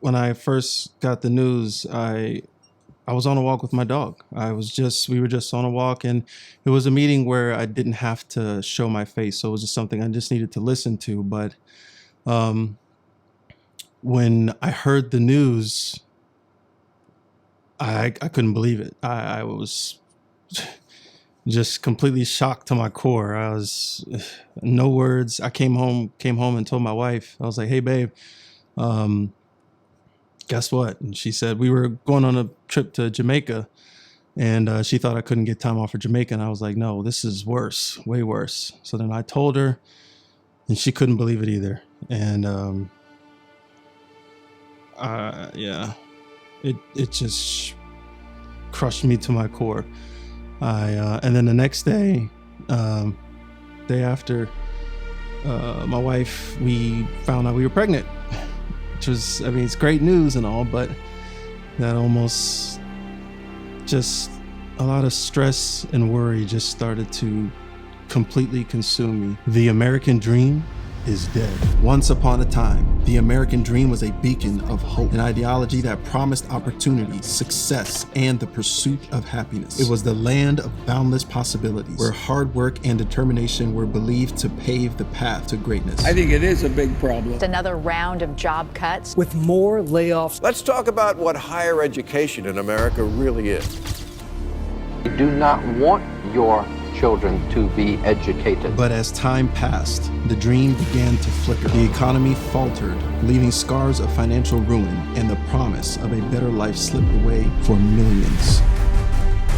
when I first got the news, I was on a walk with my dog. We were just on a walk, and it was a meeting where I didn't have to show my face. So it was just something I just needed to listen to. But when I heard the news, I couldn't believe it. I was just completely shocked to my core. I was no words. I came home and told my wife, I was like, hey, babe, guess what? And she said, we were going on a trip to Jamaica, and she thought I couldn't get time off for Jamaica. And I was like, no, this is worse, way worse. So then I told her, and she couldn't believe it either. And it just crushed me to my core. And then the next day, day after, my wife, we found out we were pregnant, which was, I mean, it's great news and all, but that almost just a lot of stress and worry just started to completely consume me. The American dream is dead. Once upon a time, the American dream was a beacon of hope, an ideology that promised opportunity, success, and the pursuit of happiness. It was the land of boundless possibilities, where hard work and determination were believed to pave the path to greatness. I think it is a big problem. It's another round of job cuts. With more layoffs. Let's talk about what higher education in America really is. We do not want your children to be educated. But as time passed, the dream began to flicker. The economy faltered, leaving scars of financial ruin, and the promise of a better life slipped away for millions.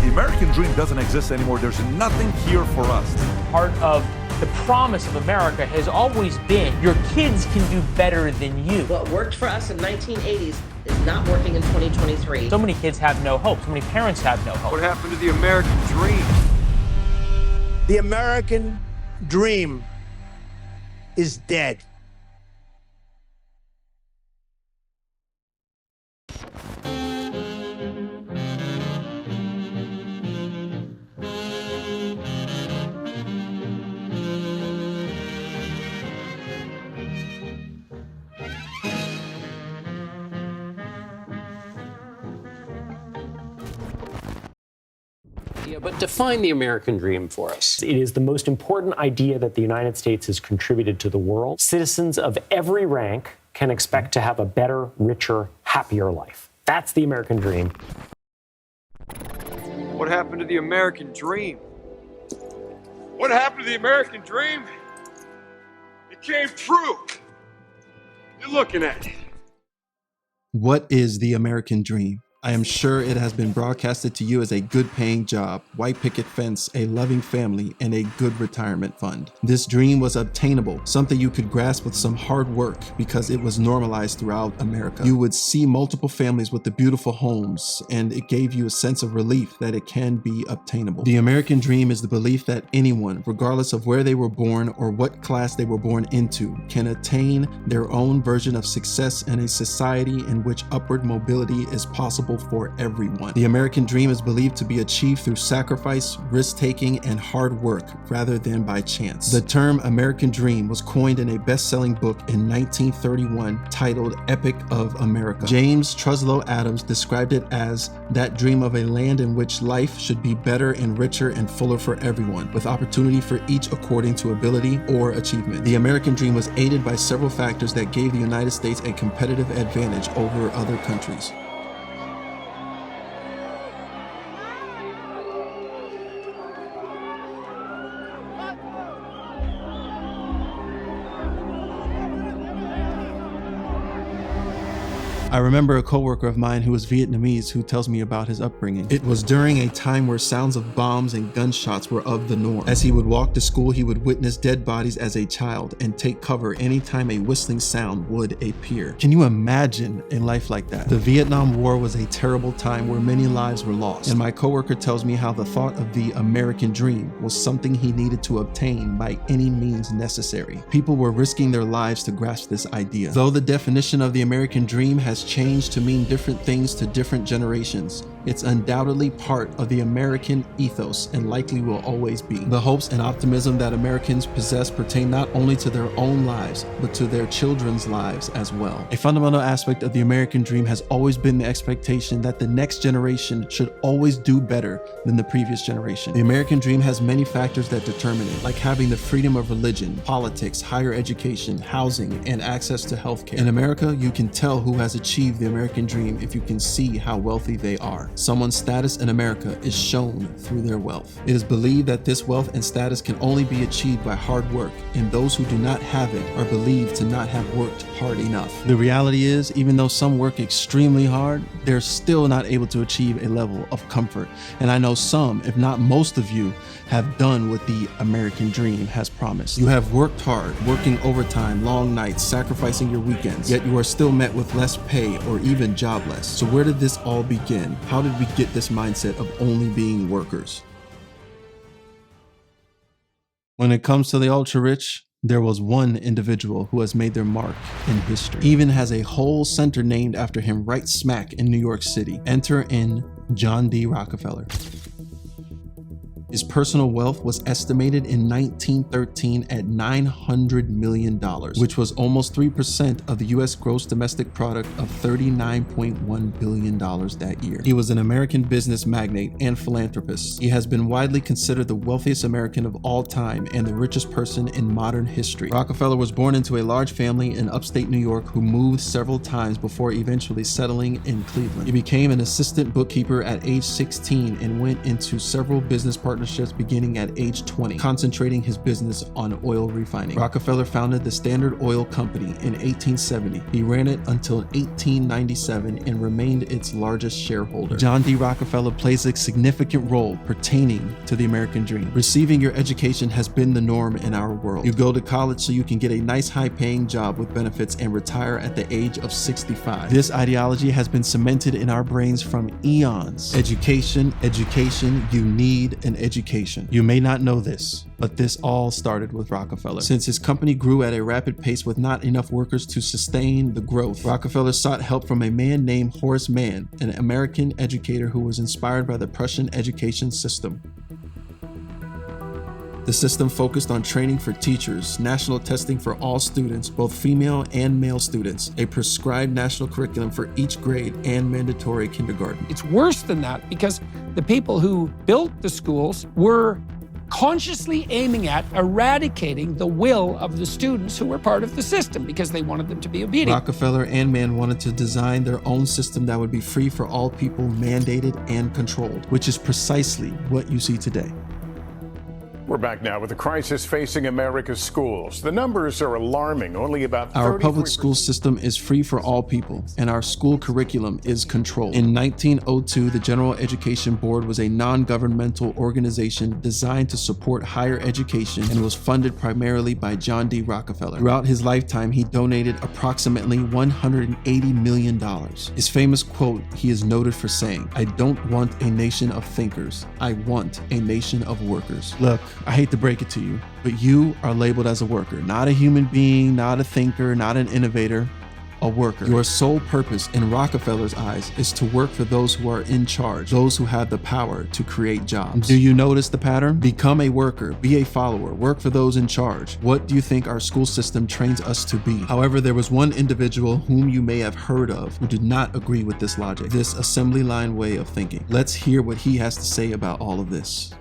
The American dream doesn't exist anymore. There's nothing here for us. Part of the promise of America has always been your kids can do better than you. What worked for us in 1980s is not working in 2023. So many kids have no hope. So many parents have no hope. What happened to the American dream? The American dream is dead. But define the American dream for us. It is the most important idea that the United States has contributed to the world. Citizens of every rank can expect to have a better, richer, happier life. That's the American dream. What happened to the American dream? What happened to the American dream? It came true. You're looking at it. What is the American dream? I am sure it has been broadcasted to you as a good paying job, white picket fence, a loving family, and a good retirement fund. This dream was obtainable, something you could grasp with some hard work because it was normalized throughout America. You would see multiple families with the beautiful homes, and it gave you a sense of relief that it can be obtainable. The American dream is the belief that anyone, regardless of where they were born or what class they were born into, can attain their own version of success in a society in which upward mobility is possible for everyone. The American dream is believed to be achieved through sacrifice, risk-taking, and hard work rather than by chance. The term American dream was coined in a best-selling book in 1931 titled Epic of America. James Truslow Adams described it as that dream of a land in which life should be better and richer and fuller for everyone, with opportunity for each according to ability or achievement. The American dream was aided by several factors that gave the United States a competitive advantage over other countries. I remember a coworker of mine who was Vietnamese who tells me about his upbringing. It was during a time where sounds of bombs and gunshots were of the norm. As he would walk to school, he would witness dead bodies as a child and take cover anytime a whistling sound would appear. Can you imagine a life like that? The Vietnam War was a terrible time where many lives were lost, and my coworker tells me how the thought of the American dream was something he needed to obtain by any means necessary. People were risking their lives to grasp this idea. Though the definition of the American dream has changed to mean different things to different generations, It's undoubtedly part of the American ethos and likely will always be. The hopes and optimism that Americans possess pertain not only to their own lives, but to their children's lives as well. A fundamental aspect of the American dream has always been the expectation that the next generation should always do better than the previous generation. The American dream has many factors that determine it, like having the freedom of religion, politics, higher education, housing, and access to healthcare. In America, you can tell who has achieved the American dream if you can see how wealthy they are. Someone's status in America is shown through their wealth. It is believed that this wealth and status can only be achieved by hard work, and those who do not have it are believed to not have worked hard enough. The reality is, even though some work extremely hard, they're still not able to achieve a level of comfort. And I know some, if not most of you, have done what the American dream has promised. You have worked hard, working overtime, long nights, sacrificing your weekends, yet you are still met with less pay or even jobless. So where did this all begin? How did we get this mindset of only being workers? When it comes to the ultra-rich, there was one individual who has made their mark in history. Even has a whole center named after him right smack in New York City. Enter in John D. Rockefeller. His personal wealth was estimated in 1913 at $900 million, which was almost 3% of the US gross domestic product of $39.1 billion that year. He was an American business magnate and philanthropist. He has been widely considered the wealthiest American of all time and the richest person in modern history. Rockefeller was born into a large family in upstate New York who moved several times before eventually settling in Cleveland. He became an assistant bookkeeper at age 16 and went into several business partnerships beginning at age 20, concentrating his business on oil refining. Rockefeller founded the Standard Oil Company in 1870. He ran it until 1897 and remained its largest shareholder. John D. Rockefeller plays a significant role pertaining to the American dream. Receiving your education has been the norm in our world. You go to college so you can get a nice high-paying job with benefits and retire at the age of 65. This ideology has been cemented in our brains from eons. Education, you need an education. You may not know this, but this all started with Rockefeller. Since his company grew at a rapid pace with not enough workers to sustain the growth, Rockefeller sought help from a man named Horace Mann, an American educator who was inspired by the Prussian education system. The system focused on training for teachers, national testing for all students, both female and male students, a prescribed national curriculum for each grade, and mandatory kindergarten. It's worse than that because the people who built the schools were consciously aiming at eradicating the will of the students who were part of the system because they wanted them to be obedient. Rockefeller and Mann wanted to design their own system that would be free for all people, mandated and controlled, which is precisely what you see today. We're back now with the crisis facing America's schools. The numbers are alarming. Only about 33%. Our public school system is free for all people, and our school curriculum is controlled. In 1902, the General Education Board was a non-governmental organization designed to support higher education and was funded primarily by John D. Rockefeller. Throughout his lifetime, he donated approximately $180 million. His famous quote he is noted for saying, "I don't want a nation of thinkers. I want a nation of workers." Look, I hate to break it to you, but you are labeled as a worker, not a human being, not a thinker, not an innovator, a worker. Your sole purpose in Rockefeller's eyes is to work for those who are in charge, those who have the power to create jobs. Do you notice the pattern? Become a worker, be a follower, work for those in charge. What do you think our school system trains us to be? However, there was one individual whom you may have heard of who did not agree with this logic, this assembly line way of thinking. Let's hear what he has to say about all of this.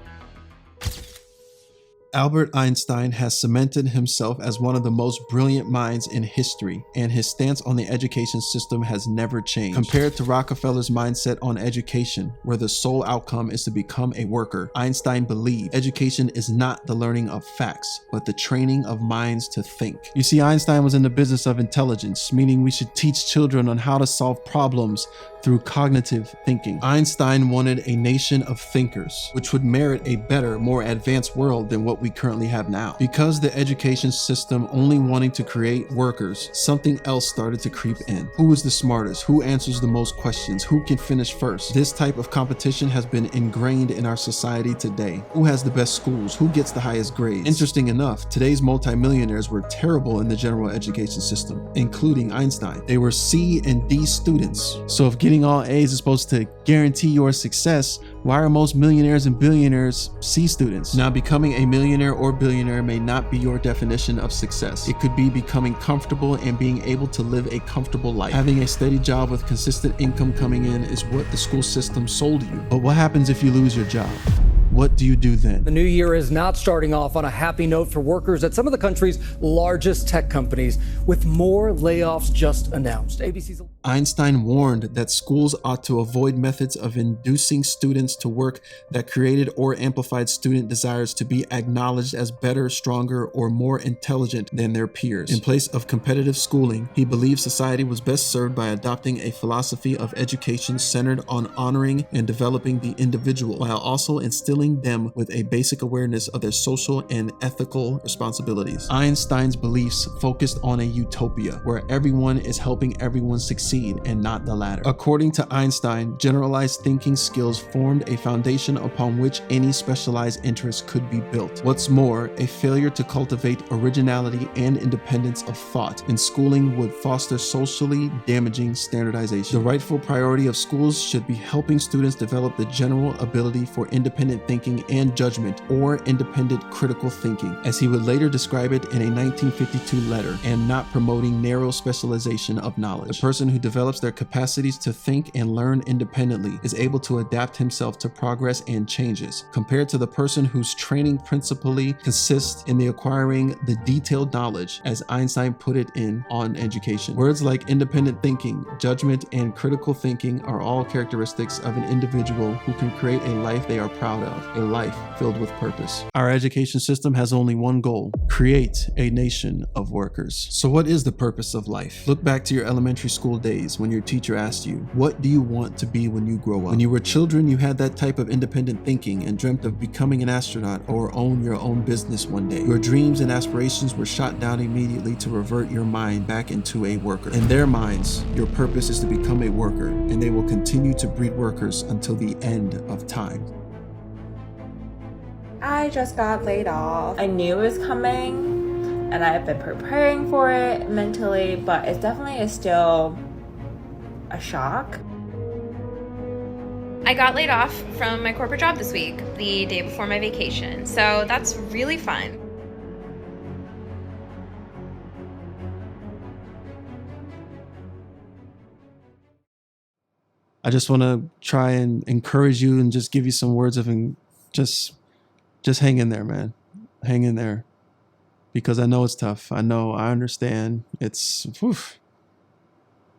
Albert Einstein has cemented himself as one of the most brilliant minds in history, and his stance on the education system has never changed. Compared to Rockefeller's mindset on education, where the sole outcome is to become a worker, Einstein believed education is not the learning of facts, but the training of minds to think. You see, Einstein was in the business of intelligence, meaning we should teach children on how to solve problems through cognitive thinking. Einstein wanted a nation of thinkers, which would merit a better, more advanced world than what we currently have now. Because the education system only wanting to create workers, something else started to creep in. Who is the smartest? Who answers the most questions? Who can finish first? This type of competition has been ingrained in our society today. Who has the best schools? Who gets the highest grades? Interesting enough, today's multimillionaires were terrible in the general education system, including Einstein. They were C and D students. So if getting getting all A's is supposed to guarantee your success, why are most millionaires and billionaires C students? Now, becoming a millionaire or billionaire may not be your definition of success. It could be becoming comfortable and being able to live a comfortable life. Having a steady job with consistent income coming in is what the school system sold you. But what happens if you lose your job? What do you do then? The new year is not starting off on a happy note for workers at some of the country's largest tech companies, with more layoffs just announced. ABC's Einstein warned that schools ought to avoid methods of inducing students to work that created or amplified student desires to be acknowledged as better, stronger, or more intelligent than their peers. In place of competitive schooling, he believed society was best served by adopting a philosophy of education centered on honoring and developing the individual, while also instilling them with a basic awareness of their social and ethical responsibilities. Einstein's beliefs focused on a utopia where everyone is helping everyone succeed and not the latter. According to Einstein, generalized thinking skills formed a foundation upon which any specialized interest could be built. What's more, a failure to cultivate originality and independence of thought in schooling would foster socially damaging standardization. The rightful priority of schools should be helping students develop the general ability for independent thinking and judgment, or independent critical thinking, as he would later describe it in a 1952 letter, and not promoting narrow specialization of knowledge. The person who develops their capacities to think and learn independently is able to adapt himself to progress and changes, compared to the person whose training principally consists in the acquiring the detailed knowledge, as Einstein put it in On Education. Words like independent thinking, judgment, and critical thinking are all characteristics of an individual who can create a life they are proud of, a life filled with purpose. Our education system has only one goal: create a nation of workers. So what is the purpose of life? Look back to your elementary school days when your teacher asked you, what do you want to be when you grow up? When you were children, you had that type of independent thinking and dreamt of becoming an astronaut or own your own business one day. Your dreams and aspirations were shot down immediately to revert your mind back into a worker. In their minds, your purpose is to become a worker, and they will continue to breed workers until the end of time. I just got laid off. I knew it was coming, and I've been preparing for it mentally, but it definitely is still a shock. I got laid off from my corporate job this week, the day before my vacation, so that's really fun. I just want to try and encourage you and just give you some words of just hang in there, man. Hang in there. Because I know it's tough. I understand. It's,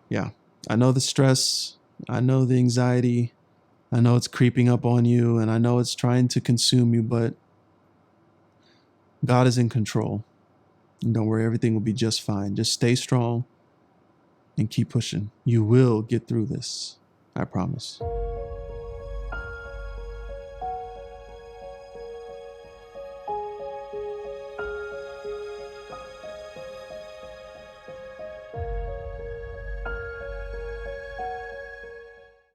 yeah. I know the stress. I know the anxiety. I know it's creeping up on you, and I know it's trying to consume you, but God is in control. And don't worry, everything will be just fine. Just stay strong and keep pushing. You will get through this. I promise.